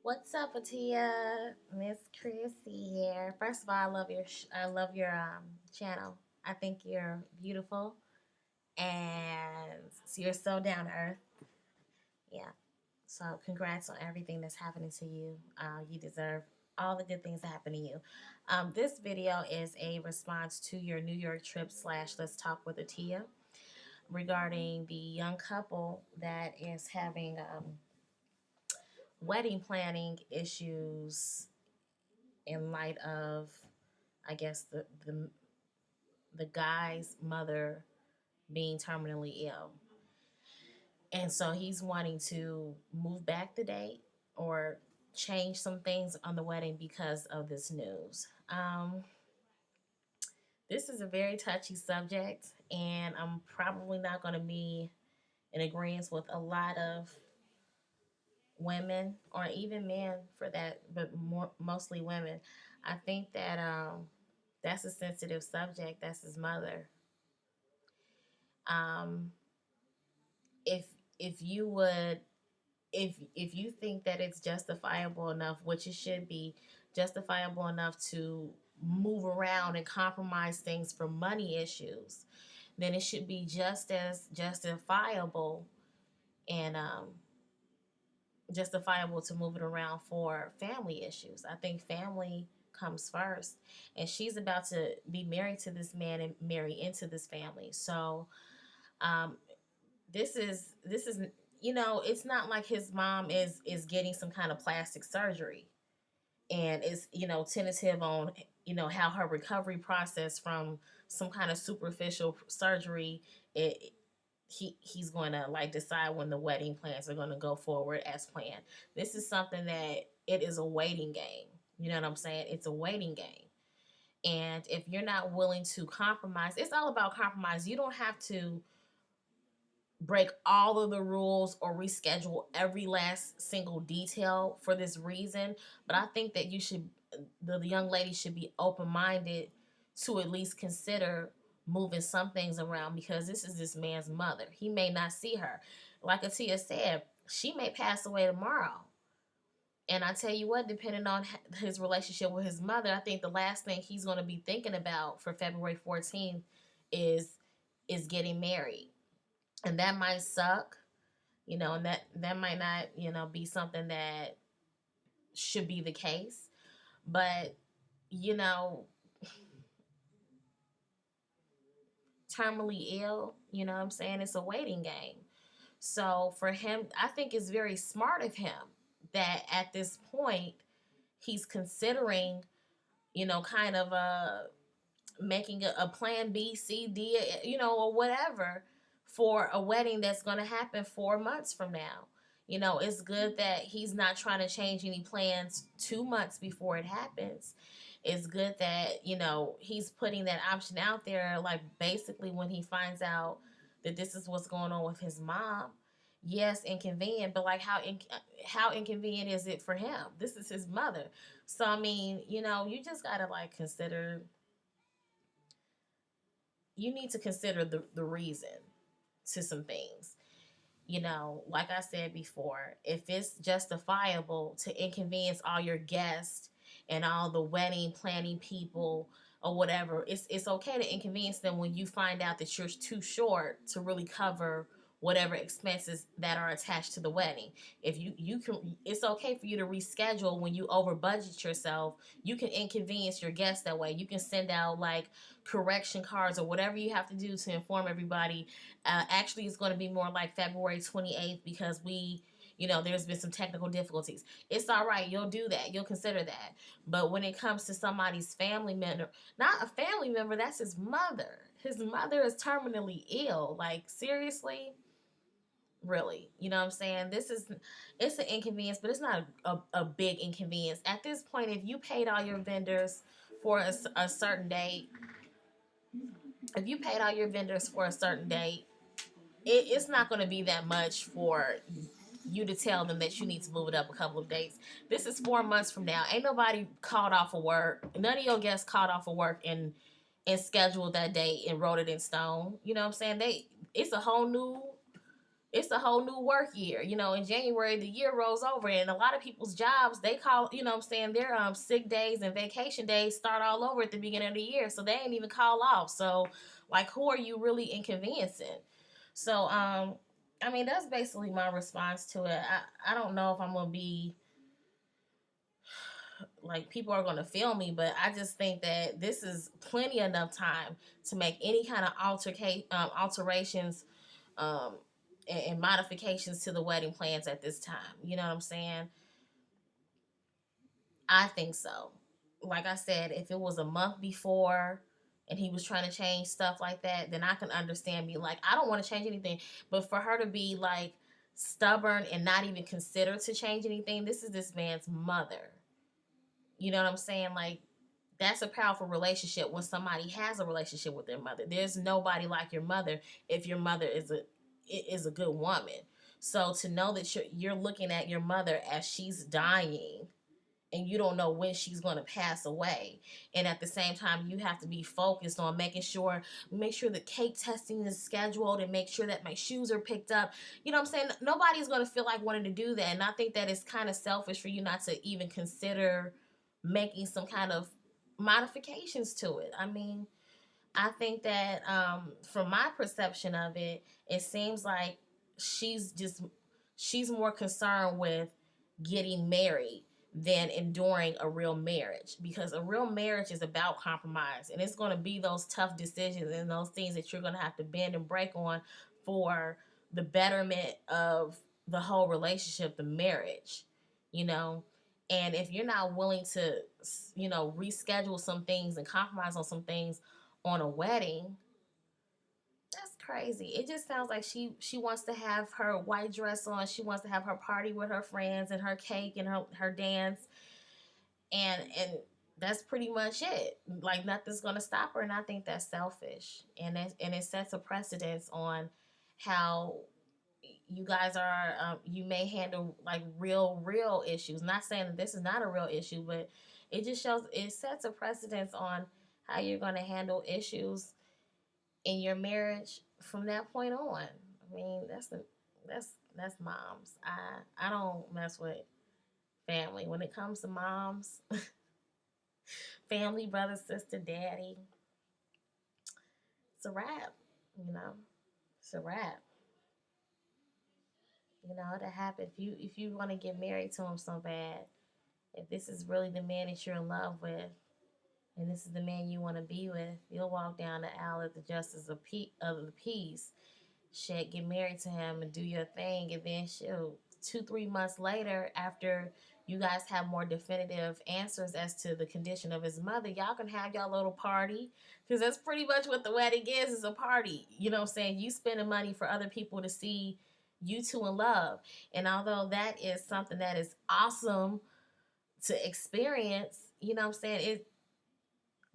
What's up, Ateya? Miss Chrissy here. First of all, I love your channel. I think you're beautiful and you're so down to earth. Yeah. So congrats on everything that's happening to you. You deserve all the good things that happen to you. This video is a response to your New York trip slash Let's Talk with Ateya regarding the young couple that is having wedding planning issues in light of, I guess, the guy's mother being terminally ill, and so he's wanting to move back the date or change some things on the wedding because of this news. This is a very touchy subject, and I'm probably not going to be in agreement with a lot of women or even men for that, but mostly women. I think that that's a sensitive subject. That's his mother. Um, if if you would if you think that it's justifiable enough, which it should be justifiable enough to move around and compromise things for money issues, then it should be just as justifiable and justifiable to move it around for family issues. I think family comes first, and she's about to be married to this man and marry into this family. So um, this is it's not like his mom is getting some kind of plastic surgery and is tentative on how her recovery process from some kind of superficial surgery. He's going to like decide when the wedding plans are going to go forward as planned. This is something that it is a waiting game. You know what I'm saying? It's a waiting game. And if you're not willing to compromise, it's all about compromise. You don't have to break all of the rules or reschedule every last single detail for this reason. But I think that the young lady should be open minded to at least consider moving some things around because this is this man's mother. He may not see her. Like Atia said, she may pass away tomorrow. And I tell you what, depending on his relationship with his mother, I think the last thing he's going to be thinking about for February 14th is getting married. And that might suck, and that might not, be something that should be the case. But, you know, terminally ill, you know what I'm saying? It's a waiting game. So for him, I think it's very smart of him that at this point he's considering, kind of making a plan B, C, D, or whatever for a wedding that's going to happen 4 months from now. It's good that he's not trying to change any plans 2 months before it happens. It's good that, he's putting that option out there, like basically when he finds out that this is what's going on with his mom. Yes, inconvenient, but like how inconvenient is it for him? This is his mother. So I mean, you just gotta like consider you need to consider the reason to some things. Like I said before, if it's justifiable to inconvenience all your guests and all the wedding planning people or whatever, it's okay to inconvenience them when you find out that you're too short to really cover whatever expenses that are attached to the wedding. If you can, it's okay for you to reschedule when you over budget yourself. You can inconvenience your guests that way. You can send out like correction cards or whatever you have to do to inform everybody. Actually, it's going to be more like February 28th because there's been some technical difficulties. It's all right. You'll do that. You'll consider that. But when it comes to somebody's family member, not a family member, that's his mother. His mother is terminally ill. Like, seriously? Really? You know what I'm saying? It's an inconvenience, but it's not a big inconvenience. At this point, if you paid all your vendors for a certain date, if you paid all your vendors for a certain date, it's not going to be that much for you to tell them that you need to move it up a couple of days. This is 4 months from now. Ain't nobody called off of work. None of your guests called off of work and scheduled that date and wrote it in stone. You know what I'm saying? It's a whole new it's a whole new work year. You know, in January the year rolls over, and a lot of people's jobs, they call, you know what I'm saying, their sick days and vacation days start all over at the beginning of the year, so they ain't even call off. So like, who are you really inconveniencing? So I mean, that's basically my response to it. I don't know if I'm gonna be like, people are going to feel me, but I just think that this is plenty enough time to make any kind of alterations um, and modifications to the wedding plans at this time. You know what I'm saying? I think so. Like I said, if it was a month before and he was trying to change stuff like that, then I can understand, be like, I don't want to change anything. But for her to be like stubborn and not even consider to change anything, this is this man's mother. You know what I'm saying? Like, that's a powerful relationship when somebody has a relationship with their mother. There's nobody like your mother if your mother is a good woman. So to know that you're looking at your mother as she's dying, and you don't know when she's going to pass away, and at the same time you have to be focused on make sure the cake testing is scheduled, and make sure that my shoes are picked up. You know what I'm saying? Nobody's going to feel like wanting to do that, and I think that it's kind of selfish for you not to even consider making some kind of modifications to it. I mean, I think that from my perception of it, it seems like she's just she's more concerned with getting married than enduring a real marriage, because a real marriage is about compromise, and it's going to be those tough decisions and those things that you're going to have to bend and break on for the betterment of the whole relationship, the marriage, you know. And if you're not willing to, you know, reschedule some things and compromise on some things on a wedding, that's crazy. It just sounds like she wants to have her white dress on. She wants to have her party with her friends and her cake and her dance, and that's pretty much it. Like, nothing's gonna stop her, and I think that's selfish, and it sets a precedence on how you guys are. You may handle like real issues. Not saying that this is not a real issue, but it sets a precedence on how you're gonna handle issues in your marriage from that point on. I mean, that's moms. I don't mess with family. When it comes to moms, family, brother, sister, daddy, it's a wrap. You know, it's a wrap. You know, it'll happen if you want to get married to him so bad. If this is really the man that you're in love with, and this is the man you want to be with, you'll walk down the aisle at the justice of the peace. Shit, get married to him and do your thing, and then she'll 2-3 months later, after you guys have more definitive answers as to the condition of his mother, y'all can have y'all little party, because that's pretty much what the wedding is a party. You know what I'm saying? You spending money for other people to see you two in love. And although that is something that is awesome to experience, you know what I'm saying, it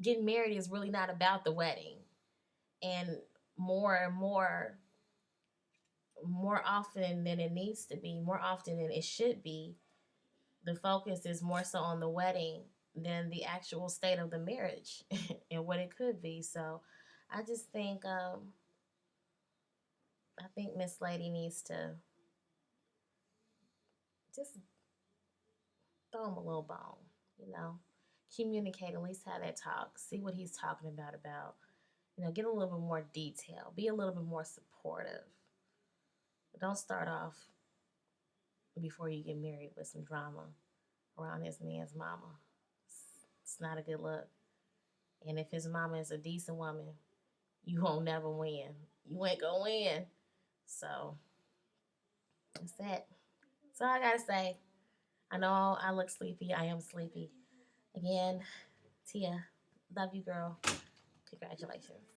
getting married is really not about the wedding. And more and more often than it needs to be, more often than it should be, the focus is more so on the wedding than the actual state of the marriage and what it could be. So I just think I think Miss Lady needs to just throw him a little bone, you know. Communicate, at least have that talk. See what he's talking about. You know, get a little bit more detail. Be a little bit more supportive. But don't start off before you get married with some drama around his man's mama. It's not a good look. And if his mama is a decent woman, you won't never win. You ain't gonna win. So that's it. That's all I gotta say. I know I look sleepy. I am sleepy. Again, Tia, love you, girl. Congratulations.